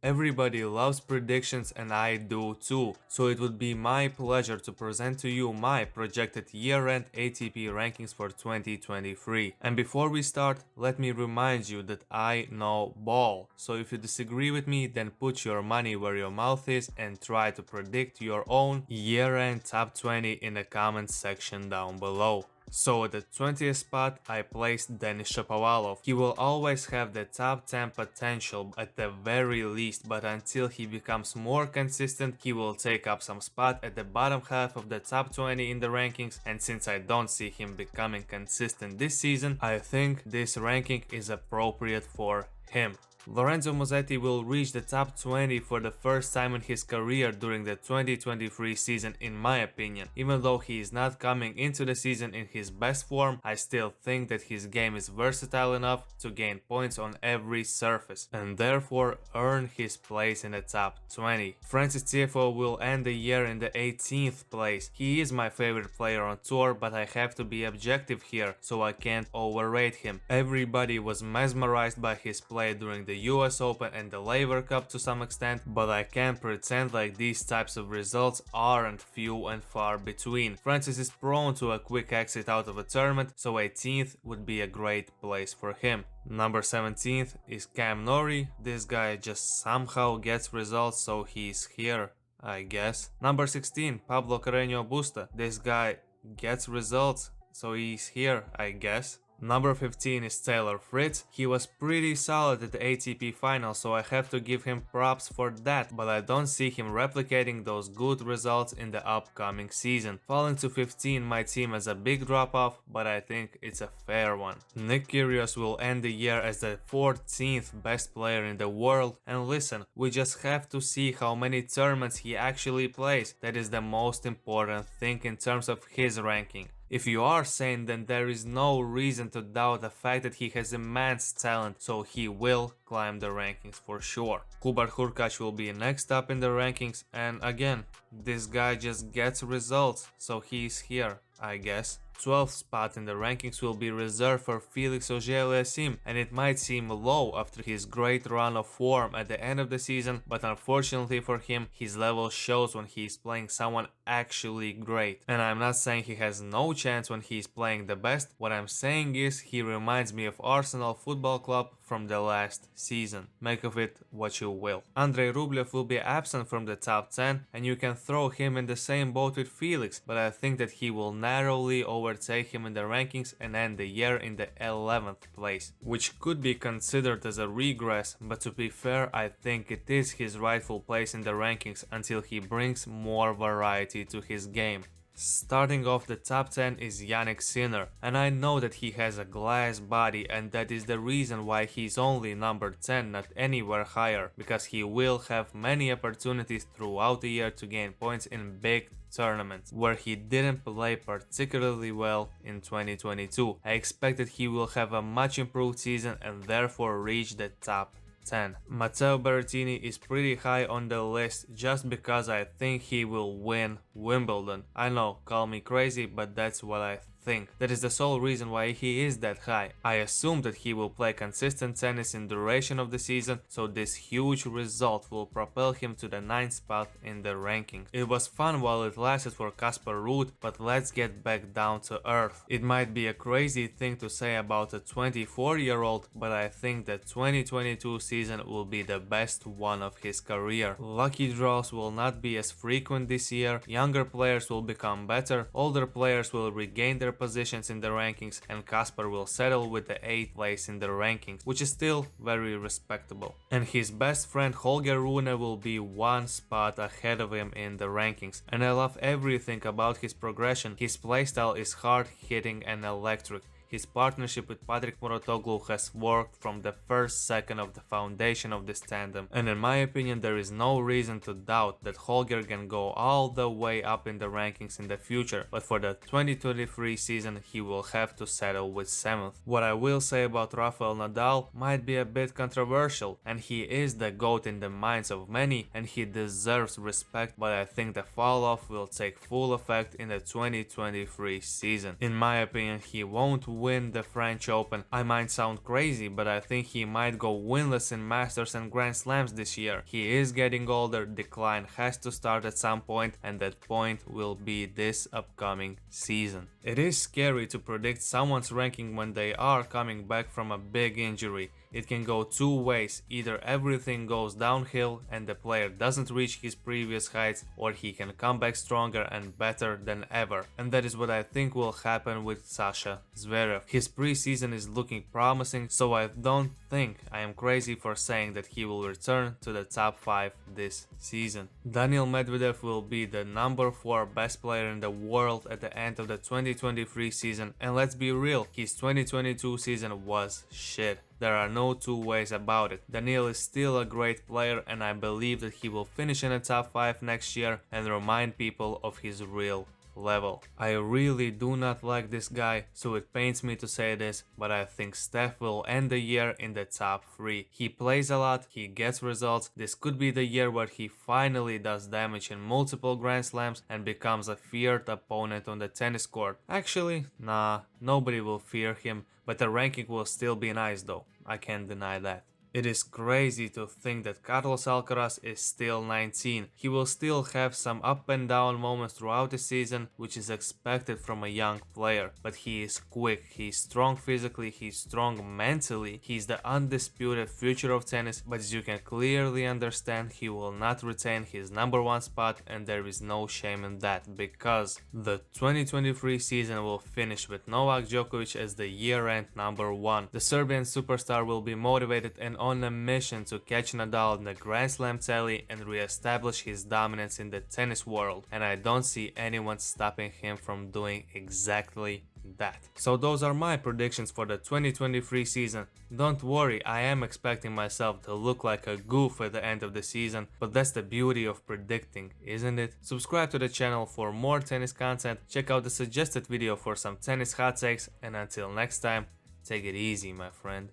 Everybody loves predictions and I do too, so it would be my pleasure to present to you my projected year-end ATP rankings for 2023. And before we start, let me remind you that I know ball, so if you disagree with me, then put your money where your mouth is and try to predict your own year-end top 20 in the comments section down below. So at the 20th spot, I placed Denis Shapovalov. He will always have the top 10 potential at the very least, but until he becomes more consistent, he will take up some spot at the bottom half of the top 20 in the rankings, and since I don't see him becoming consistent this season, I think this ranking is appropriate for him. Lorenzo Musetti will reach the top 20 for the first time in his career during the 2023 season in my opinion. Even though he is not coming into the season in his best form, I still think that his game is versatile enough to gain points on every surface and therefore earn his place in the top 20. Francis Tiafoe will end the year in the 18th place. He is my favorite player on tour, but I have to be objective here, so I can't overrate him. Everybody was mesmerized by his play during the US Open and the Laver Cup to some extent, but I can't pretend like these types of results aren't few and far between. Francis is prone to a quick exit out of a tournament, so 18th would be a great place for him. Number 17th is Cam Norrie. This guy just somehow gets results, so he's here, I guess. Number 16, Pablo Carreno-Busta. This guy gets results, so he's here, I guess. Number 15 is Taylor Fritz. He was pretty solid at the ATP final, so I have to give him props for that, but I don't see him replicating those good results in the upcoming season. Falling to 15 might seem as a big drop off, but I think it's a fair one. Nick Kyrgios will end the year as the 14th best player in the world, and listen, we just have to see how many tournaments he actually plays. That is the most important thing in terms of his ranking. If you are sane, then there is no reason to doubt the fact that he has immense talent, so he will climb the rankings for sure. Hubert Hurkacz will be next up in the rankings, and again, this guy just gets results, so he's here, I guess. 12th spot in the rankings will be reserved for Felix Auger-Aliassime, and it might seem low after his great run of form at the end of the season, but unfortunately for him, his level shows when he is playing someone actually great. And I'm not saying he has no chance when he is playing the best, what I'm saying is he reminds me of Arsenal Football Club from the last season. Make of it what you will. Andrey Rublev will be absent from the top 10, and you can throw him in the same boat with Felix, but I think that he will narrowly overtake him in the rankings and end the year in the 11th place, which could be considered as a regress, but to be fair, I think it is his rightful place in the rankings until he brings more variety to his game. Starting off the top 10 is Jannik Sinner, and I know that he has a glass body and that is the reason why he's only number 10, not anywhere higher, because he will have many opportunities throughout the year to gain points in big tournaments, where he didn't play particularly well in 2022. I expect that he will have a much improved season and therefore reach the top 10. Matteo Berrettini is pretty high on the list just because I think he will win Wimbledon. I know, call me crazy, but that's what I think. That is the sole reason why he is that high. I assume that he will play consistent tennis in duration of the season, so this huge result will propel him to the 9th spot in the ranking. It was fun while it lasted for Casper Ruud, but let's get back down to earth. It might be a crazy thing to say about a 24-year-old, but I think the 2022 season will be the best one of his career. Lucky draws will not be as frequent this year, younger players will become better, older players will regain their positions in the rankings, and Casper will settle with the 8th place in the rankings, which is still very respectable. And his best friend Holger Rune will be one spot ahead of him in the rankings. And I love everything about his progression. His playstyle is hard hitting and electric. His partnership with Patrick Mouratoglou has worked from the first second of the foundation of this tandem, and in my opinion there is no reason to doubt that Holger can go all the way up in the rankings in the future, but for the 2023 season he will have to settle with 7th. What I will say about Rafael Nadal might be a bit controversial, and he is the GOAT in the minds of many and he deserves respect, but I think the fall off will take full effect in the 2023 season. In my opinion, he won't win the French Open. I might sound crazy, but I think he might go winless in Masters and Grand Slams this year. He is getting older, decline has to start at some point, and that point will be this upcoming season. It is scary to predict someone's ranking when they are coming back from a big injury. It can go two ways, either everything goes downhill and the player doesn't reach his previous heights, or he can come back stronger and better than ever. And that is what I think will happen with Sasha Zverev. His preseason is looking promising, so I don't think I am crazy for saying that he will return to the top 5 this season. Daniil Medvedev will be the number 4 best player in the world at the end of the 2023 season, and let's be real, his 2022 season was shit. There are no two ways about it. Daniil is still a great player, and I believe that he will finish in the top 5 next year and remind people of his real level. I really do not like this guy, so it pains me to say this, but I think Steph will end the year in the top 3. He plays a lot, he gets results. This could be the year where he finally does damage in multiple Grand Slams and becomes a feared opponent on the tennis court. Actually, nah, nobody will fear him, but the ranking will still be nice though. I can't deny that. It is crazy to think that Carlos Alcaraz is still 19. He will still have some up and down moments throughout the season, which is expected from a young player. But he is quick, he's strong physically, he's strong mentally, he's the undisputed future of tennis, but as you can clearly understand, he will not retain his number 1 spot, and there is no shame in that, because the 2023 season will finish with Novak Djokovic as the year-end number 1. The Serbian superstar will be motivated and on a mission to catch Nadal in the Grand Slam tally and re-establish his dominance in the tennis world, and I don't see anyone stopping him from doing exactly that. So those are my predictions for the 2023 season. Don't worry, I am expecting myself to look like a goof at the end of the season, but that's the beauty of predicting, isn't it? Subscribe to the channel for more tennis content, check out the suggested video for some tennis hot takes, and until next time, take it easy, my friend.